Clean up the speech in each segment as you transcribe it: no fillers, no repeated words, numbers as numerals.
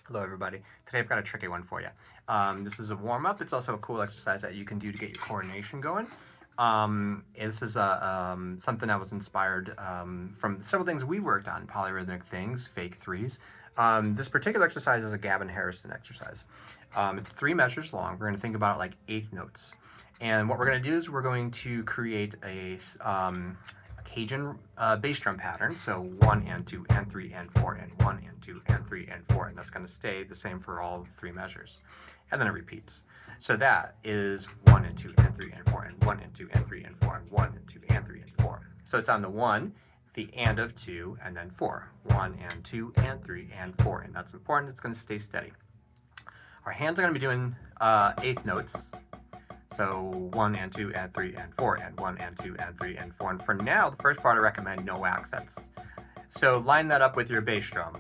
Hello everybody. Today I've got a tricky one for you. This is a warm-up. It's also a cool exercise that you can do to get your coordination going. This is something that was inspired from several things we worked on, polyrhythmic things, fake threes. This particular exercise is a Gavin Harrison exercise. It's 3 measures long. We're going to think about it like eighth notes. And what we're going to do is we're going to create a Cajun bass drum pattern. So 1 and 2 and 3 and 4 and 1 and 2 and 3 and 4, and that's going to stay the same for all 3 measures, and then it repeats. So that is 1 and 2 and 3 and 4 and 1 and 2 and 3 and 4 and 1 and 2 and 3 and 4. So it's on the 1, the and of 2, and then 4. 1 and 2 and 3 and 4, and that's important. It's going to stay steady. Our hands are going to be doing eighth notes. So 1 and 2 and 3 and 4 and 1 and 2 and 3 and 4. And for now, the first part I recommend no accents. So line that up with your bass drum.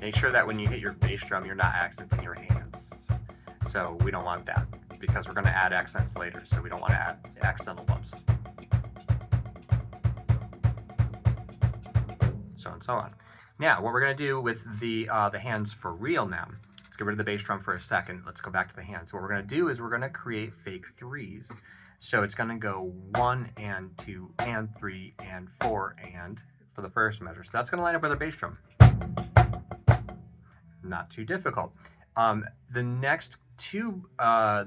Make sure that when you hit your bass drum, you're not accenting your hands. So we don't want that because we're going to add accents later. So we don't want to add accidental bumps. So and so on. Now, what we're going to do with the hands for real now. Get rid of the bass drum for a second. Let's go back to the hands. What we're going to do is we're going to create fake threes. So it's going to go 1 and 2 and 3 and 4 and for the first measure. So that's going to line up with our bass drum. Not too difficult. The next two,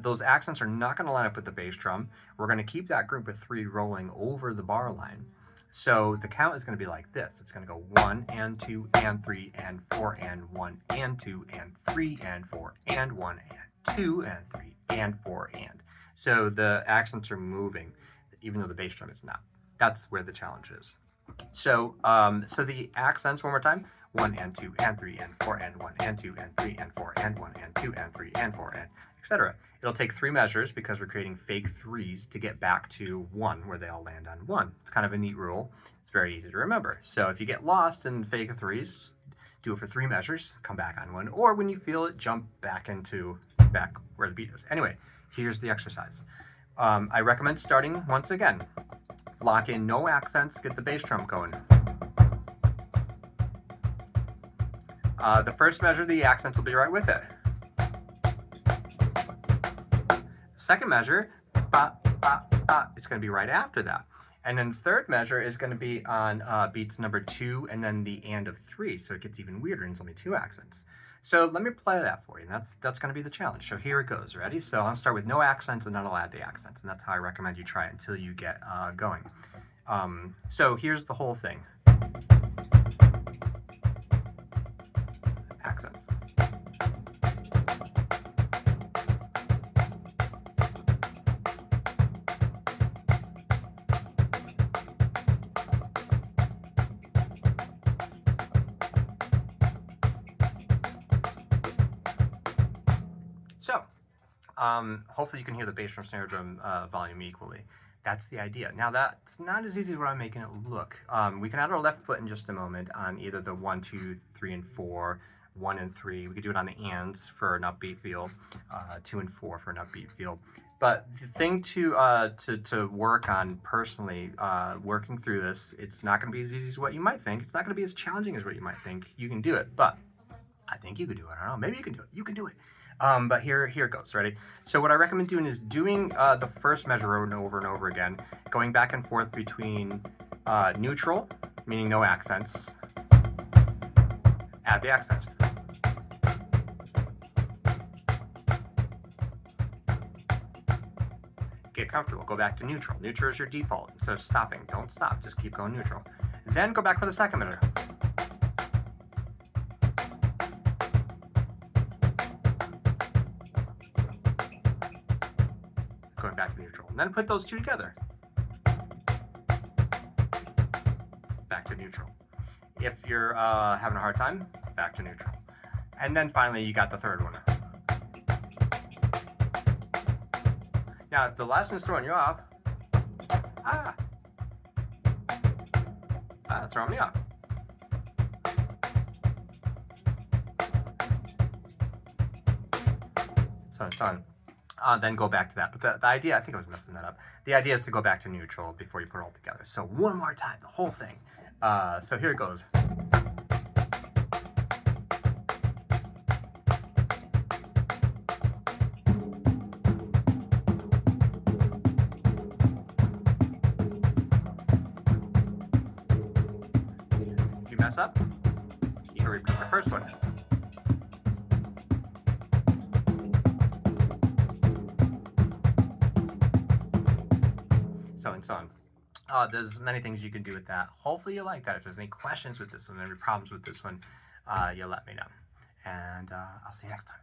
those accents are not going to line up with the bass drum. We're going to keep that group of 3 rolling over the bar line. So the count is going to be like this. It's going to go 1 and 2 and 3 and 4 and 1 and 2 and 3 and 4 and 1 and 2 and 3 and 4 and. So the accents are moving, even though the bass drum is not. That's where the challenge is. So, so the accents, one more time. 1 and 2 and 3 and 4 and 1 and 2 and 3 and 4 and 1 and 2 and 3 and 4 and etc. It'll take 3 measures because we're creating fake threes to get back to 1 where they all land on 1. It's kind of a neat rule. It's very easy to remember. So if you get lost in fake threes, do it for 3 measures, come back on 1, or when you feel it, jump back where the beat is. Anyway, here's the exercise. I recommend starting once again. Lock in no accents, get the bass drum going. The first measure, the accents will be right with it. Second measure, ba, ba, ba, it's going to be right after that. And then the third measure is going to be on beats number 2 and then the and of 3. So it gets even weirder and it's only 2 accents. So let me play that for you. And that's going to be the challenge. So here it goes. Ready? So I'll start with no accents and then I'll add the accents. And that's how I recommend you try it until you get going. So here's the whole thing. Accents. So, hopefully you can hear the bass drum, snare drum volume equally. That's the idea. Now that's not as easy as what I'm making it look. We can add our left foot in just a moment on either the 1, 2, 3, and 4, 1 and 3. We could do it on the ands for an upbeat feel, 2 and 4 for an upbeat feel. But the thing to work on personally, working through this, it's not going to be as easy as what you might think. It's not going to be as challenging as what you might think. You can do it, but I think you could do it. I don't know. Maybe you can do it. You can do it. But here it goes. Ready? So what I recommend doing is doing the first measure over and over again, going back and forth between neutral, meaning no accents, add the accents. Get comfortable. Go back to neutral. Neutral is your default. Instead of stopping, don't stop. Just keep going neutral. Then go back for the second measure. Going back to neutral. And then put those 2 together. Back to neutral. If you're having a hard time, back to neutral. And then finally, you got the third one. Now, if the last one's throwing you off, throwing me off. So it's on. Then go back to that. But the idea, I think I was messing that up. The idea is to go back to neutral before you put it all together. So one more time, the whole thing. So here it goes. mess up, you can repeat the first one. So and so on. There's many things you can do with that. Hopefully you like that. If there's any questions with this one, any problems with this one, you'll let me know. And I'll see you next time.